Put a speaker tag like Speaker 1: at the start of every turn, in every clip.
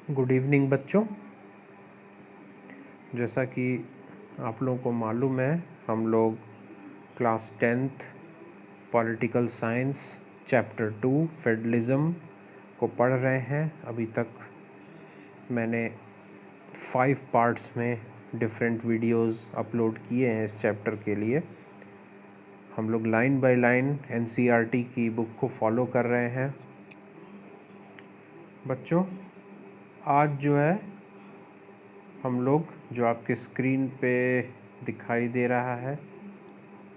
Speaker 1: Good evening बच्चों। जैसा कि आप लोगों को मालूम है, हम लोग class 10th political science chapter 2 federalism को पढ़ रहे हैं। अभी तक मैंने 5 पार्ट्स में डिफरेंट वीडियोस अपलोड किए हैं इस चैप्टर के लिए। हम लोग लाइन बाय लाइन एनसीईआरटी की बुक को फॉलो कर रहे हैं। बच्चों, आज जो है हम लोग जो आपके स्क्रीन पे दिखाई दे रहा है,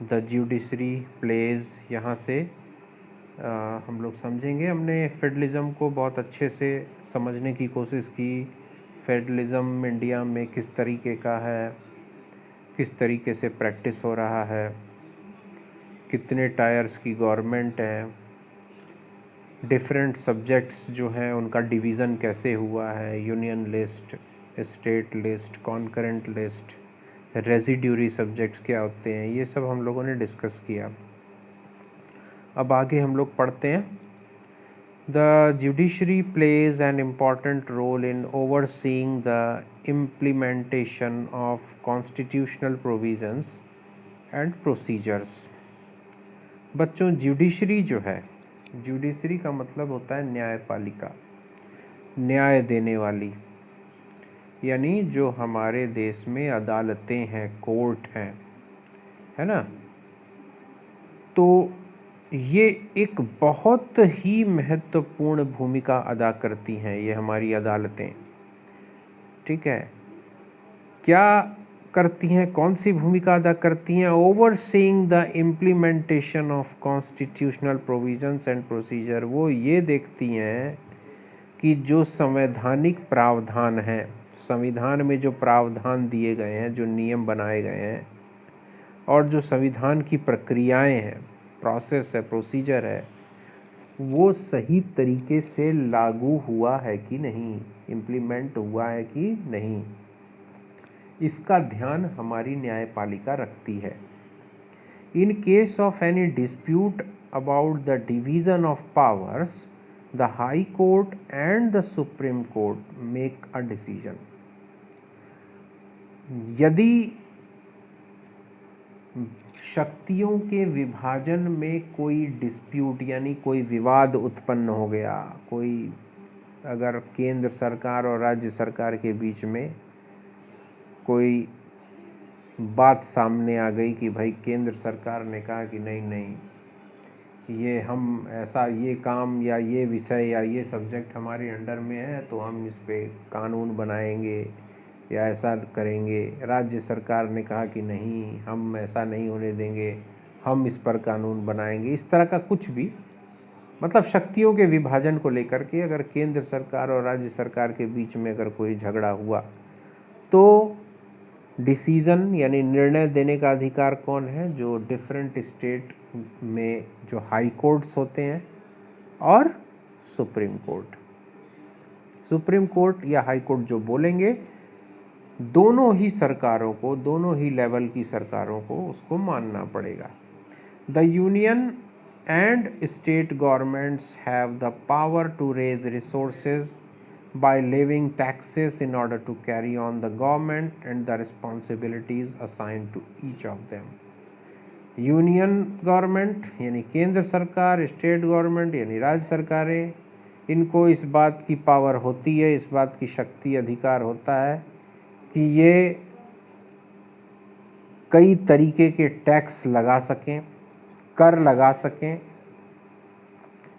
Speaker 1: द जुडिशरी प्लेज, यहाँ से हम लोग समझेंगे। हमने फेडरलिज़म को बहुत अच्छे से समझने की कोशिश की। फेडरलिज़म इंडिया में किस तरीके का है, किस तरीके से प्रैक्टिस हो रहा है, कितने टायर्स की गवर्नमेंट है, डिफरेंट सब्जेक्ट्स जो हैं उनका डिवीज़न कैसे हुआ है, union list, state list, concurrent list, residuary subjects क्या होते हैं, ये सब हम लोगों ने डिस्कस किया। अब आगे हम लोग पढ़ते हैं। The judiciary plays an important role in overseeing the implementation of constitutional provisions and procedures. बच्चों, जुडिशरी जो है, जुडिशरी का मतलब होता है न्यायपालिका, न्याय देने वाली, यानी जो हमारे देश में अदालतें हैं, कोर्ट हैं, है ना। तो ये एक बहुत ही महत्वपूर्ण भूमिका अदा करती हैं ये हमारी अदालतें। ठीक है, क्या करती हैं, कौन सी भूमिका अदा करती हैं? Overseeing the implementation of constitutional provisions and procedure. वो ये देखती हैं कि जो संवैधानिक प्रावधान हैं, संविधान में जो प्रावधान दिए गए हैं, जो नियम बनाए गए हैं, और जो संविधान की प्रक्रियाएं हैं, प्रोसेस है, प्रोसीजर है, वो सही तरीके से लागू हुआ है कि नहीं, इम्प्लीमेंट हुआ है कि नहीं, इसका ध्यान हमारी न्यायपालिका रखती है। In case of any dispute about the division of powers, the high court and the supreme court make a decision. यदि शक्तियों के विभाजन में कोई डिस्प्यूट यानी कोई विवाद उत्पन्न हो गया, कोई अगर केंद्र सरकार और राज्य सरकार के बीच में कोई बात सामने आ गई कि भाई केंद्र सरकार ने कहा कि नहीं नहीं, ये हम ऐसा, ये काम या ये विषय या ये सब्जेक्ट हमारे अंडर में है तो हम इस पे कानून बनाएंगे या ऐसा करेंगे। राज्य सरकार ने कहा कि नहीं, हम ऐसा नहीं होने देंगे, हम इस पर कानून बनाएंगे। इस तरह का कुछ भी, मतलब शक्तियों के विभाजन को लेकर के अगर केंद्र सरकार और राज्य सरकार के बीच में अगर कोई झगड़ा हुआ तो डिसीज़न यानी निर्णय देने का अधिकार कौन है? जो डिफरेंट स्टेट में जो हाई कोर्ट्स होते हैं और सुप्रीम कोर्ट। सुप्रीम कोर्ट या हाई कोर्ट जो बोलेंगे, दोनों ही सरकारों को, दोनों ही लेवल की सरकारों को उसको मानना पड़ेगा। The union and state governments have the power to raise resources by levying taxes in order to carry on the government and the responsibilities assigned to each of them. Union government यानी केंद्र सरकार, state government यानी राज्य सरकारें, इनको इस बात की पावर होती है, इस बात की शक्ति, अधिकार होता है कि ये कई तरीके के टैक्स लगा सकें, कर लगा सकें,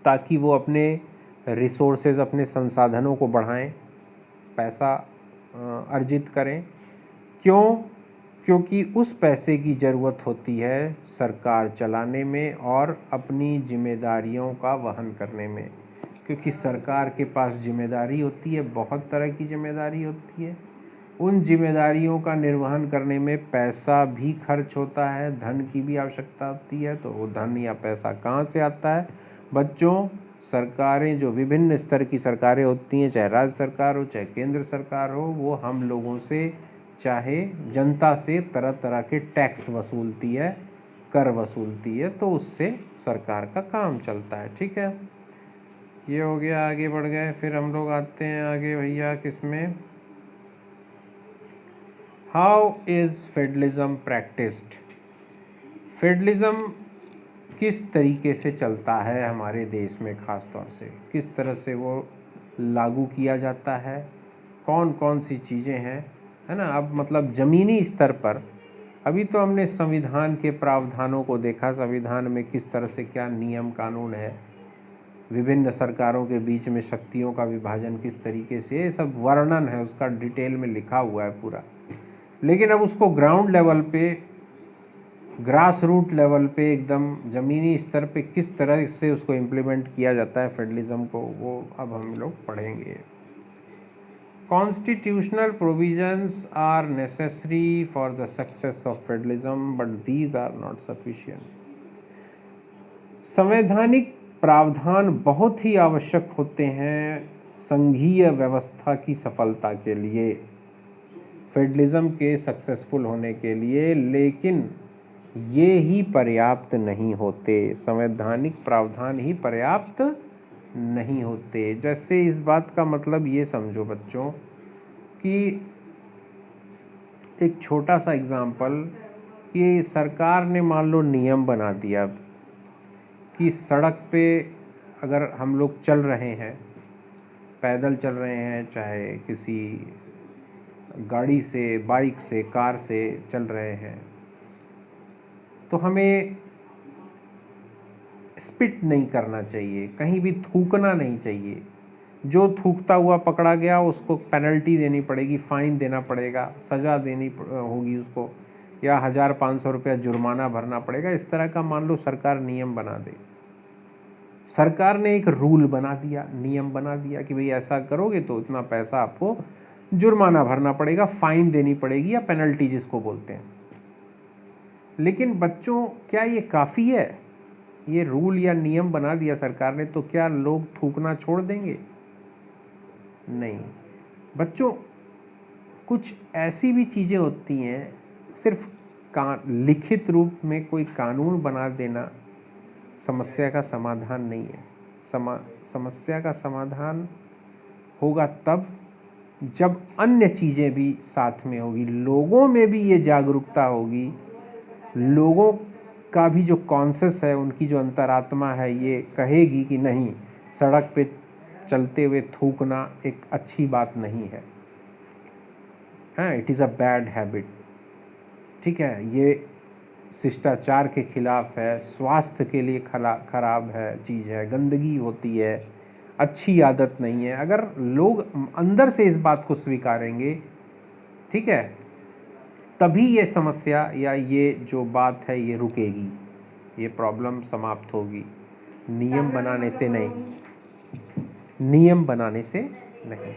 Speaker 1: ताकि वो अपने रिसोर्सेज, अपने संसाधनों को बढ़ाएं, पैसा अर्जित करें। क्यों? क्योंकि उस पैसे की ज़रूरत होती है सरकार चलाने में और अपनी जिम्मेदारियों का वहन करने में। क्योंकि सरकार के पास जिम्मेदारी होती है, बहुत तरह की जिम्मेदारी होती है। उन जिम्मेदारियों का निर्वहन करने में पैसा भी खर्च होता है, धन की भी आवश्यकता होती है। तो वो धन या पैसा कहाँ से आता है? बच्चों, सरकारें जो विभिन्न स्तर की सरकारें होती हैं, चाहे राज्य सरकार हो चाहे केंद्र सरकार हो, वो हम लोगों से, चाहे जनता से तरह तरह के टैक्स वसूलती है, कर वसूलती है। तो उससे सरकार का काम चलता है। ठीक है, ये हो गया, आगे बढ़ गए। फिर हम लोग आते हैं आगे भैया किसमें, how is federalism practised. Federalism किस तरीके से चलता है हमारे देश में, ख़ास तौर से किस तरह से वो लागू किया जाता है, कौन कौन सी चीज़ें हैं, है ना। अब मतलब ज़मीनी स्तर पर अभी तो हमने संविधान के प्रावधानों को देखा, संविधान में किस तरह से क्या नियम कानून है, विभिन्न सरकारों के बीच में शक्तियों का विभाजन किस तरीके से, ये सब वर्णन है, उसका डिटेल में लिखा हुआ है पूरा। लेकिन अब उसको ग्राउंड लेवल पे, ग्रास रूट लेवल पे, एकदम ज़मीनी स्तर पे किस तरह से उसको इम्प्लीमेंट किया जाता है फेडरलिज्म को, वो अब हम लोग पढ़ेंगे। Constitutional provisions are necessary for the success of federalism, but these are not sufficient. संवैधानिक प्रावधान बहुत ही आवश्यक होते हैं संघीय व्यवस्था की सफलता के लिए, फेडरलिज्म के सक्सेसफुल होने के लिए, लेकिन ये ही पर्याप्त नहीं होते, संवैधानिक प्रावधान ही पर्याप्त नहीं होते। जैसे इस बात का मतलब ये समझो बच्चों कि एक छोटा सा एग्जाम्पल, कि सरकार ने मान लो नियम बना दिया कि सड़क पे अगर हम लोग चल रहे हैं, पैदल चल रहे हैं, चाहे किसी गाड़ी से, बाइक से, कार से चल रहे हैं, तो हमें स्पिट नहीं करना चाहिए, कहीं भी थूकना नहीं चाहिए। जो थूकता हुआ पकड़ा गया उसको पेनल्टी देनी पड़ेगी, फ़ाइन देना पड़ेगा, सज़ा देनी होगी उसको, या 1500 रुपया जुर्माना भरना पड़ेगा। इस तरह का मान लो सरकार नियम बना दे, सरकार ने एक रूल बना दिया, नियम बना दिया कि भाई ऐसा करोगे तो इतना पैसा आपको जुर्माना भरना पड़ेगा, फ़ाइन देनी पड़ेगी, या पेनल्टी जिसको बोलते हैं। लेकिन बच्चों क्या ये काफ़ी है? ये रूल या नियम बना दिया सरकार ने, तो क्या लोग थूकना छोड़ देंगे? नहीं बच्चों, कुछ ऐसी भी चीज़ें होती हैं, सिर्फ लिखित रूप में कोई कानून बना देना समस्या का समाधान नहीं है। समस्या का समाधान होगा तब जब अन्य चीज़ें भी साथ में होगी, लोगों में भी ये जागरूकता होगी, लोगों का भी जो कॉन्शियस है, उनकी जो अंतरात्मा है, ये कहेगी कि नहीं, सड़क पे चलते हुए थूकना एक अच्छी बात नहीं है, हाँ, it is a bad habit, ठीक है, ये शिष्टाचार के खिलाफ है, स्वास्थ्य के लिए खराब है, चीज़ है, गंदगी होती है, अच्छी आदत नहीं है। अगर लोग अंदर से इस बात को स्वीकारेंगे, ठीक है, तभी ये समस्या या ये जो बात है ये रुकेगी, ये प्रॉब्लम समाप्त होगी। नियम बनाने से नहीं, नियम बनाने से नहीं,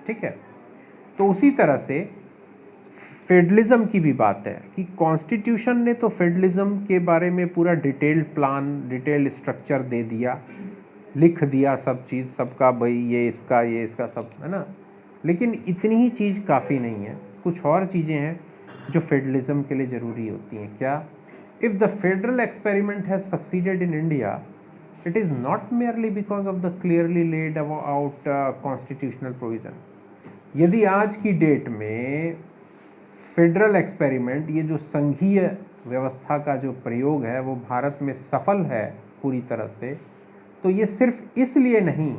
Speaker 1: ठीक है। तो उसी तरह से फेडरलिज्म की भी बात है कि कॉन्स्टिट्यूशन ने तो फेडरलिज्म के बारे में पूरा डिटेल्ड प्लान, डिटेल्ड स्ट्रक्चर दे दिया, लिख दिया सब चीज़, सबका भाई ये इसका सब, है ना। लेकिन इतनी ही चीज़ काफ़ी नहीं है, कुछ और चीज़ें हैं जो फेडरलिज्म के लिए ज़रूरी होती हैं। क्या? If the federal experiment has succeeded in India, it is not merely because of the clearly laid out constitutional provision. यदि आज की डेट में फेडरल एक्सपेरिमेंट, ये जो संघीय व्यवस्था का जो प्रयोग है वो भारत में सफल है पूरी तरह से, तो ये सिर्फ इसलिए नहीं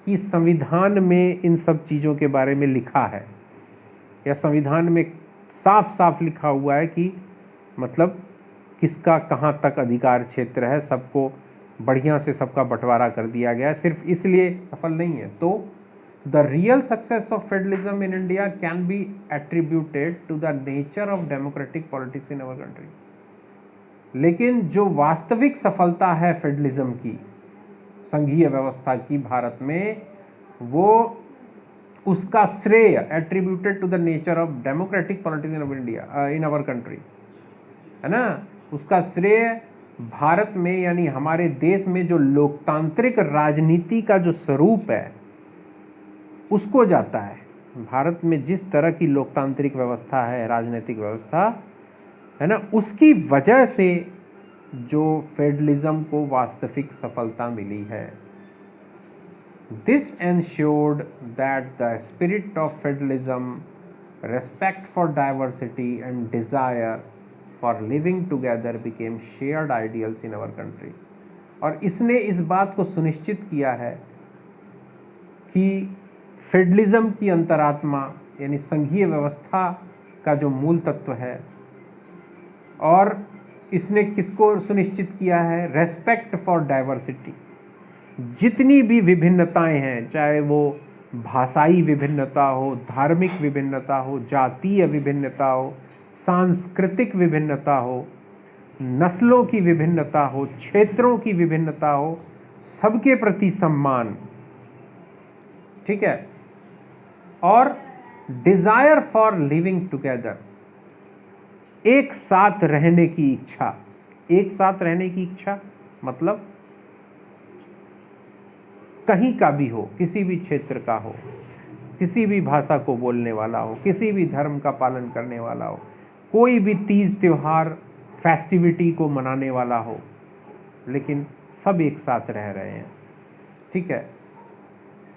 Speaker 1: कि संविधान में इन सब चीज़ों के बारे में लिखा है, या संविधान में साफ साफ लिखा हुआ है कि मतलब किसका कहाँ तक अधिकार क्षेत्र है, सबको बढ़िया से सबका बंटवारा कर दिया गया है, सिर्फ इसलिए सफल नहीं है। तो the real success of federalism in India can be attributed to the nature of democratic politics in our country. लेकिन जो वास्तविक सफलता है फेडरलिज्म की, संघीय व्यवस्था की भारत में, वो उसका श्रेय attributed to the nature of democratic politics in our India, in our country, है ना, उसका श्रेय भारत में यानी हमारे देश में जो लोकतांत्रिक राजनीति का जो स्वरूप है उसको जाता है। भारत में जिस तरह की लोकतांत्रिक व्यवस्था है, राजनीतिक व्यवस्था है ना, उसकी वजह से जो फेडरलिज्म को वास्तविक सफलता मिली है। This ensured that the spirit of federalism, respect for diversity and desire for living together became shared ideals in our country. और इसने इस बात को सुनिश्चित किया है कि फेडरलिज्म की अंतरात्मा यानी संघीय व्यवस्था का जो मूल तत्व है, और इसने किसको सुनिश्चित किया है? Respect for diversity. जितनी भी विभिन्नताएं हैं, चाहे वो भाषाई विभिन्नता हो, धार्मिक विभिन्नता हो, जातीय विभिन्नता हो, सांस्कृतिक विभिन्नता हो, नस्लों की विभिन्नता हो, क्षेत्रों की विभिन्नता हो, सबके प्रति सम्मान, ठीक है। और डिजायर फॉर लिविंग टुगेदर, एक साथ रहने की इच्छा। एक साथ रहने की इच्छा मतलब कहीं का भी हो, किसी भी क्षेत्र का हो, किसी भी भाषा को बोलने वाला हो, किसी भी धर्म का पालन करने वाला हो, कोई भी तीज त्योहार फेस्टिविटी को मनाने वाला हो, लेकिन सब एक साथ रह रहे हैं, ठीक है।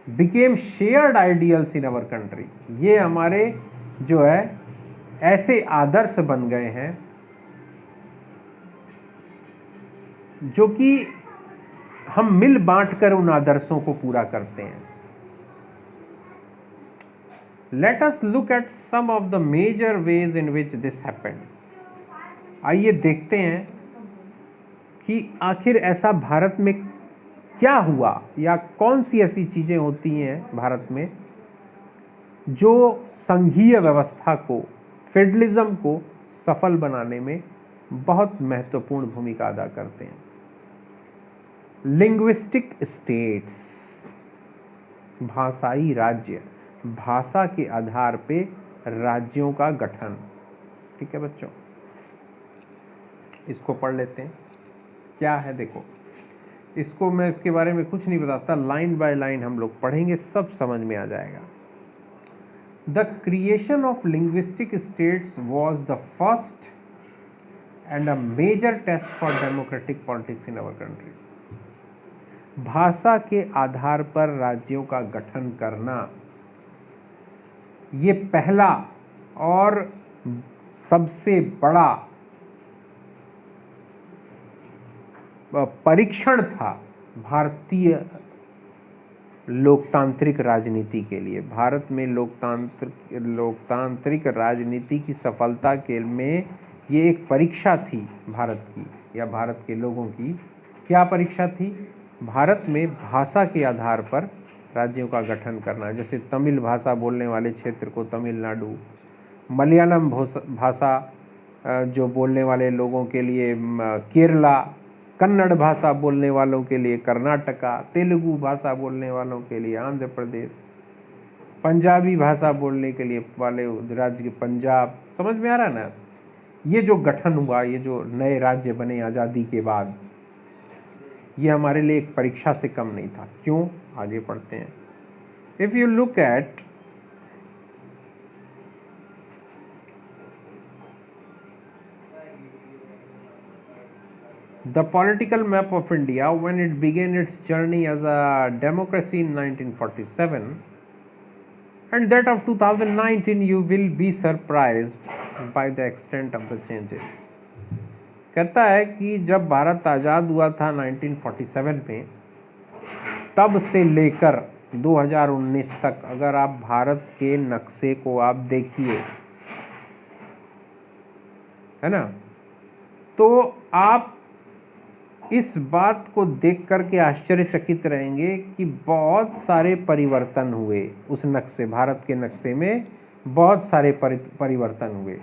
Speaker 1: Became shared ideals in our country, ये हमारे जो है ऐसे आदर्श बन गए हैं जो कि हम मिल बांट कर उन आदर्शों को पूरा करते हैं। Let us look at some of the major ways in which this happened. आइए देखते हैं कि आखिर ऐसा भारत में क्या हुआ, या कौन सी ऐसी चीजें होती हैं भारत में जो संघीय व्यवस्था को, फेडरलिज्म को सफल बनाने में बहुत महत्वपूर्ण भूमिका अदा करते हैं। लिंग्विस्टिक स्टेट्स, भाषाई राज्य, भाषा के आधार पे राज्यों का गठन, ठीक है बच्चों। इसको पढ़ लेते हैं, क्या है देखो। इसको मैं इसके बारे में कुछ नहीं बताता, लाइन बाय लाइन हम लोग पढ़ेंगे, सब समझ में आ जाएगा। The creation of linguistic states was the first and a major test for democratic politics in our country. भाषा के आधार पर राज्यों का गठन करना, ये पहला और सबसे बड़ा परीक्षण था भारतीय लोकतांत्रिक राजनीति के लिए। भारत में लोकतांत्रिक राजनीति की सफलता के में ये एक परीक्षा थी भारत की, या भारत के लोगों की। क्या परीक्षा थी? भारत में भाषा के आधार पर राज्यों का गठन करना। जैसे तमिल भाषा बोलने वाले क्षेत्र को तमिलनाडु, मलयालम भाषा जो बोलने वाले लोगों के लिए केरला, कन्नड़ भाषा बोलने वालों के लिए कर्नाटका, तेलुगु भाषा बोलने वालों के लिए आंध्र प्रदेश, पंजाबी भाषा बोलने के लिए वाले राज्य के पंजाब। समझ में आ रहा है ना? ये जो गठन हुआ, ये जो नए राज्य बने आज़ादी के बाद, ये हमारे लिए एक परीक्षा से कम नहीं था। क्यों? आगे पढ़ते हैं। If you look at the political map of India when it began its journey as a democracy in 1947 and that of 2019, you will be surprised by the extent of the changes. कहता है कि जब भारत आज़ाद हुआ था 1947 में, तब से लेकर 2019 तक अगर आप भारत के नक्शे को आप देखिए, है ना, तो आप इस बात को देख करके आश्चर्यचकित रहेंगे कि बहुत सारे परिवर्तन हुए उस नक्शे, भारत के नक्शे में बहुत सारे परिवर्तन हुए,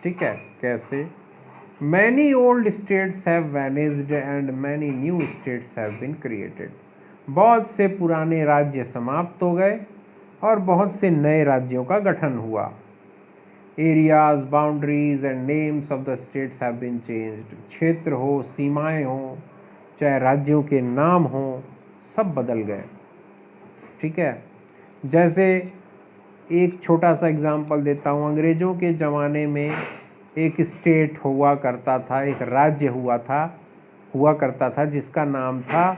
Speaker 1: ठीक है। कैसे? Many old states have vanished and many new states have been created. बहुत से पुराने राज्य समाप्त हो गए और बहुत से नए राज्यों का गठन हुआ। Areas, boundaries and names of the states have been changed. क्षेत्र हो, सीमाएं हो, चाहे राज्यों के नाम हो, सब बदल गए, ठीक है। जैसे एक छोटा सा एग्जांपल देता हूँ। अंग्रेज़ों के ज़माने में एक स्टेट हुआ करता था, एक राज्य हुआ करता था जिसका नाम था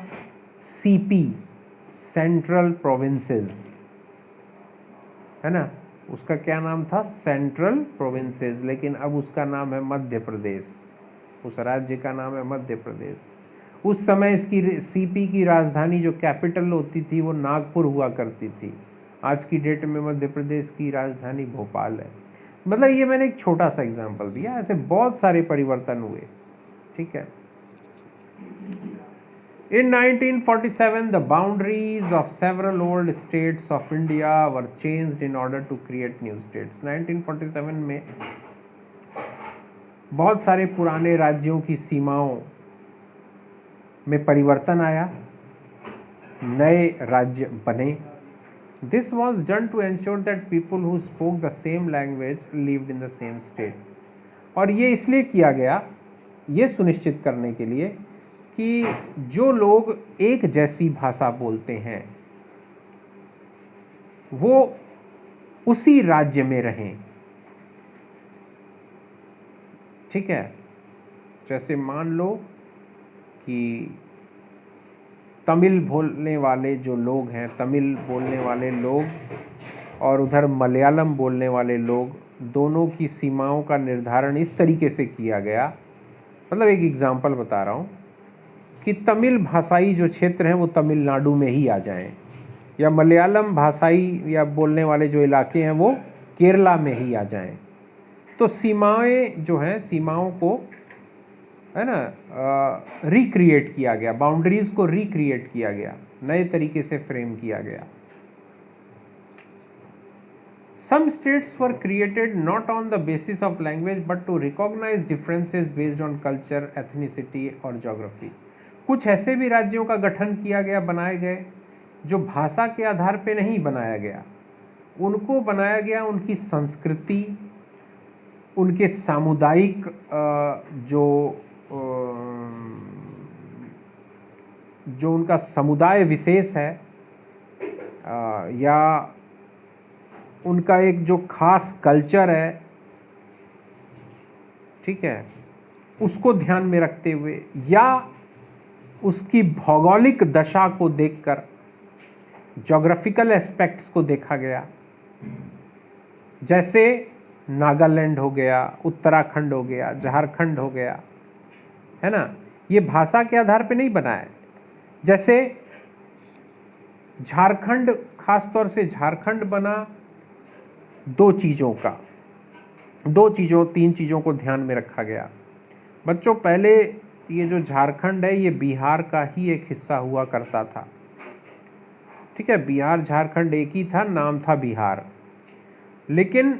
Speaker 1: सीपी, सेंट्रल प्रोविंसेस, है ना, उसका क्या नाम था, सेंट्रल प्रोविंसेस, लेकिन अब उसका नाम है मध्य प्रदेश, उस राज्य का नाम है मध्य प्रदेश। उस समय इसकी सीपी की राजधानी जो कैपिटल होती थी वो नागपुर हुआ करती थी। आज की डेट में मध्य प्रदेश की राजधानी भोपाल है। मतलब ये मैंने एक छोटा सा एग्जांपल दिया, ऐसे बहुत सारे परिवर्तन हुए, ठीक है। In 1947, the boundaries of several old states of India were changed in order to create new states. 1947 में बहुत सारे पुराने राज्यों की सीमाओं में परिवर्तन आया, नए राज्य बने। This was done to ensure that people who spoke the same language lived in the same state. और ये इसलिए किया गया, ये सुनिश्चित करने के लिए कि जो लोग एक जैसी भाषा बोलते हैं वो उसी राज्य में रहें, ठीक है। जैसे मान लो कि तमिल बोलने वाले जो लोग हैं, तमिल बोलने वाले लोग और उधर मलयालम बोलने वाले लोग, दोनों की सीमाओं का निर्धारण इस तरीके से किया गया। मतलब एक एग्जांपल बता रहा हूँ कि तमिल भाषाई जो क्षेत्र हैं वो तमिलनाडु में ही आ जाएं, या मलयालम भाषाई या बोलने वाले जो इलाके हैं वो केरला में ही आ जाएं। तो सीमाएं जो हैं, सीमाओं को, है ना, रिक्रिएट किया गया, बाउंड्रीज को रिक्रिएट किया गया, नए तरीके से फ्रेम किया गया। Some states were created not on the basis of language but to recognize differences based on culture, ethnicity और geography. कुछ ऐसे भी राज्यों का गठन किया गया, बनाए गए, जो भाषा के आधार पे नहीं बनाया गया, उनको बनाया गया उनकी संस्कृति, उनके सामुदायिक जो उनका समुदाय विशेष है, या उनका एक जो खास कल्चर है, ठीक है, उसको ध्यान में रखते हुए, या उसकी भौगोलिक दशा को देखकर, ज्योग्राफिकल एस्पेक्ट्स को देखा गया। जैसे नागालैंड हो गया, उत्तराखंड हो गया, झारखंड हो गया, है ना, ये भाषा के आधार पे नहीं बना है। जैसे झारखंड, खास तौर से झारखंड बना दो चीज़ों तीन चीज़ों को ध्यान में रखा गया। बच्चों, पहले ये जो झारखंड है ये बिहार का ही एक हिस्सा हुआ करता था, ठीक है। बिहार झारखंड एक ही था, नाम था बिहार। लेकिन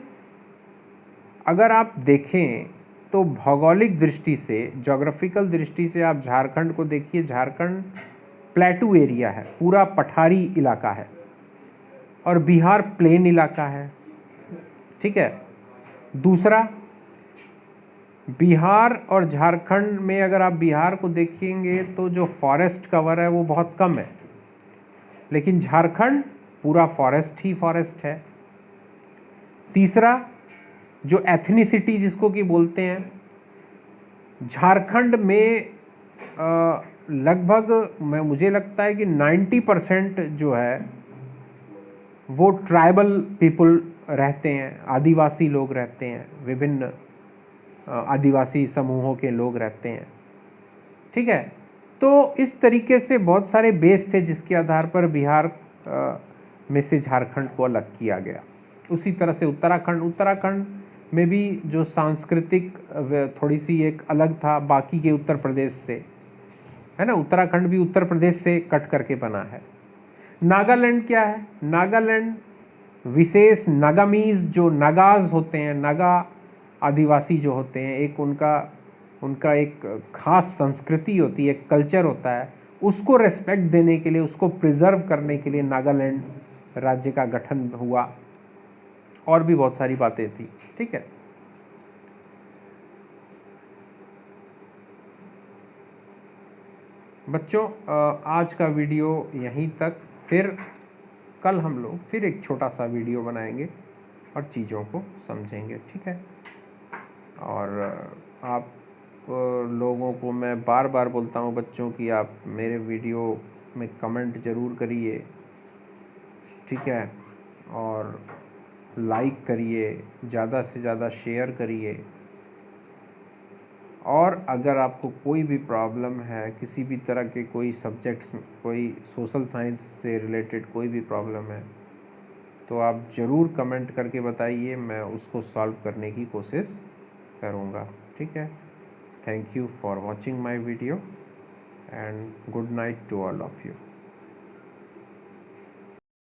Speaker 1: अगर आप देखें तो भौगोलिक दृष्टि से, ज्योग्राफिकल दृष्टि से आप झारखंड को देखिए, झारखंड प्लेटू एरिया है, पूरा पठारी इलाका है, और बिहार प्लेन इलाका है, ठीक है। दूसरा, बिहार और झारखंड में अगर आप बिहार को देखेंगे तो जो फॉरेस्ट कवर है वो बहुत कम है, लेकिन झारखंड पूरा फॉरेस्ट ही फॉरेस्ट है। तीसरा, जो एथनिसिटी जिसको कि बोलते हैं, झारखंड में लगभग मुझे लगता है कि 90% जो है वो ट्राइबल पीपल रहते हैं, आदिवासी लोग रहते हैं, विभिन्न आदिवासी समूहों के लोग रहते हैं, ठीक है। तो इस तरीके से बहुत सारे बेस थे जिसके आधार पर बिहार में से झारखंड को अलग किया गया। उसी तरह से उत्तराखंड में भी जो सांस्कृतिक थोड़ी सी एक अलग था बाकी के उत्तर प्रदेश से, है ना। उत्तराखंड भी उत्तर प्रदेश से कट करके बना है। नागालैंड क्या है? नागालैंड विशेष नागामीज, जो नागाज होते हैं, नागा आदिवासी जो होते हैं, एक उनका एक खास संस्कृति होती है, एक कल्चर होता है, उसको रेस्पेक्ट देने के लिए, उसको प्रिजर्व करने के लिए नागालैंड राज्य का गठन हुआ। और भी बहुत सारी बातें थी, ठीक है। बच्चों, आज का वीडियो यहीं तक। फिर कल हम लोग फिर एक छोटा सा वीडियो बनाएंगे और चीज़ों को समझेंगे, ठीक है। और आप लोगों को मैं बार बार बोलता हूँ बच्चों कि आप मेरे वीडियो में कमेंट ज़रूर करिए, ठीक है, और लाइक करिए, ज़्यादा से ज़्यादा शेयर करिए। और अगर आपको कोई भी प्रॉब्लम है, किसी भी तरह के कोई सब्जेक्ट्स, कोई सोशल साइंस से रिलेटेड कोई भी प्रॉब्लम है, तो आप ज़रूर कमेंट करके बताइए, मैं उसको सॉल्व करने की कोशिश करूँगा। ठीक है, thank you for watching my video and good night to all of you.